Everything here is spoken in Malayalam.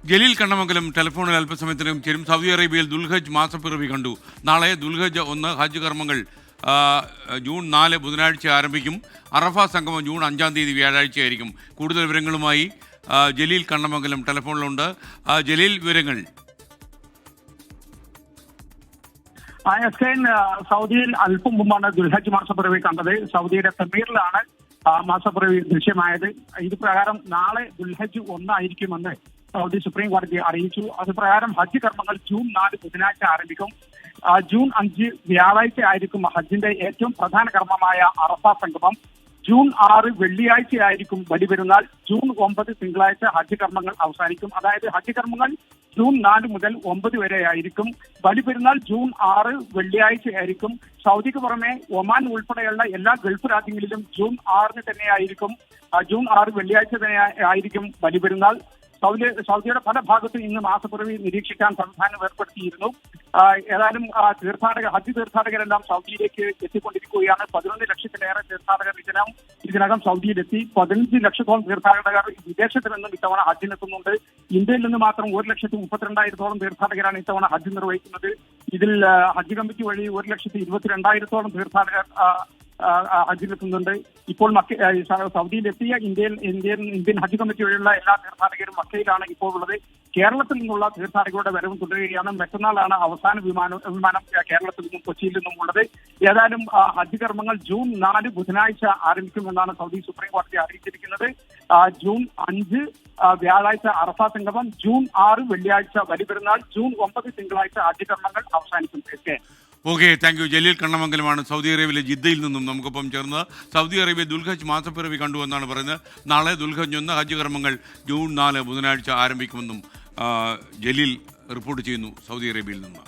ജലീൽ കണ്ണമംഗലം ടെലിഫോണിൽ അല്പസമയത്തിനും ചേരും. സൗദി അറേബ്യയിൽ ദുൽഹജ് മാസപ്പിറവി കണ്ടു. നാളെ ദുൽഹജ് 1 ഹജ്ജ് കർമ്മങ്ങൾ ജൂൺ 4 ബുധനാഴ്ച ആരംഭിക്കും. അറഫ സംഗമം ജൂൺ 5-ാം തീയതി വ്യാഴാഴ്ചയായിരിക്കും. കൂടുതൽ വിവരങ്ങളുമായി ജലീൽ കണ്ണമംഗലം ടെലിഫോണിലുണ്ട്. ജലീൽ, വിവരങ്ങൾ. സൗദിയിൽ അല്പം മുമ്പാണ് ദുൽഹജ് മാസപ്പിറവി കണ്ടത്. സൗദിയുടെ തമീറിലാണ് മാസപ്പിറവി ദൃശ്യമായത്. ഇത് പ്രകാരം നാളെ ദുൽഹജ് 1 ആയിരിക്കുമെന്ന് സൗദി സുപ്രീം കോടതി അറിയിച്ചു. അതുപ്രകാരം ഹജ്ജ് കർമ്മങ്ങൾ ജൂൺ 4 ബുധനാഴ്ച ആരംഭിക്കും. ജൂൺ 5 വ്യാഴാഴ്ച ആയിരിക്കും ഹജ്ജിന്റെ ഏറ്റവും പ്രധാന കർമ്മമായ അറഫ സംഗമം. ജൂൺ 6 വെള്ളിയാഴ്ചയായിരിക്കും ബലിപെരുന്നാൾ. ജൂൺ 9 തിങ്കളാഴ്ച ഹജ്ജ് കർമ്മങ്ങൾ അവസാനിക്കും. അതായത് ഹജ്ജ് കർമ്മങ്ങൾ ജൂൺ 4 മുതൽ 9 വരെ ആയിരിക്കും. ബലിപെരുന്നാൾ ജൂൺ 6 വെള്ളിയാഴ്ചയായിരിക്കും. സൗദിക്ക് പുറമെ ഒമാൻ ഉൾപ്പെടെയുള്ള എല്ലാ ഗൾഫ് രാജ്യങ്ങളിലും ജൂൺ 6 തന്നെയായിരിക്കും. ജൂൺ 6 വെള്ളിയാഴ്ച തന്നെ ആയിരിക്കും ബലിപെരുന്നാൾ. സൗദിയുടെ പല ഭാഗത്തും ഇന്ന് മാസപ്പിറവി നിരീക്ഷിക്കാൻ സംവിധാനം ഏർപ്പെടുത്തിയിരുന്നു. ഏതായാലും ഹജ്ജ് തീർത്ഥാടകരെല്ലാം സൗദിയിലേക്ക് എത്തിക്കൊണ്ടിരിക്കുകയാണ്. 11 ലക്ഷത്തിലേറെ തീർത്ഥാടകർ ഇതിനകം സൗദിയിലെത്തി. 15 ലക്ഷത്തോളം തീർത്ഥാടകർ വിദേശത്ത് നിന്നും ഇത്തവണ ഹജ്ജിനെത്തുന്നുണ്ട്. ഇന്ത്യയിൽ നിന്ന് മാത്രം 1,32,000 തീർത്ഥാടകരാണ് ഇത്തവണ ഹജ്ജ് നിർവഹിക്കുന്നത്. ഇതിൽ ഹജ്ജ് കമ്മിറ്റി വഴി 1,22,000 തീർത്ഥാടകർ ഹജ്ജിലെത്തുന്നുണ്ട്. ഇപ്പോൾ സൗദിയിലെത്തിയ ഇന്ത്യൻ ഹജ്ജ് കമ്മിറ്റി വഴിയുള്ള എല്ലാ തീർത്ഥാടകരും മക്കയിലാണ് ഇപ്പോൾ ഉള്ളത്. കേരളത്തിൽ നിന്നുള്ള തീർത്ഥാടകരുടെ വരവും തുടരുകയാണ്. മറ്റന്നാളാണ് അവസാന വിമാനം കേരളത്തിൽ നിന്നും കൊച്ചിയിൽ നിന്നും ഉള്ളത്. ഏതായാലും ഹജ്ജ് കർമ്മങ്ങൾ ജൂൺ 4 ബുധനാഴ്ച ആരംഭിക്കുമെന്നാണ് സൗദി സുപ്രീം കോടതി അറിയിച്ചിരിക്കുന്നത്. ജൂൺ 5 വ്യാഴാഴ്ച അറഫ സംഗമം, ജൂൺ 6 വെള്ളിയാഴ്ച ബലിപെരുന്നാൾ, ജൂൺ 9 തിങ്കളാഴ്ച ഹജ്ജ് കർമ്മങ്ങൾ അവസാനിക്കും. Okay, thank you. ജലീൽ കണ്ണമംഗലമാണ് സൗദി അറേബ്യയിലെ ജിദ്ദയിൽ നിന്നും നമുക്കൊപ്പം ചേർന്ന്. സൗദി അറേബ്യ ദുൽഹജ് മാസപ്പിറവി കണ്ടുവെന്നാണ് പറയുന്നത്. നാളെ ദുൽഹജ് 1 ഹജ്ജ് കർമ്മങ്ങൾ ജൂൺ 4 ബുധനാഴ്ച ആരംഭിക്കുമെന്നും ജലീൽ റിപ്പോർട്ട് ചെയ്യുന്നു സൗദി അറേബ്യയിൽ നിന്ന്.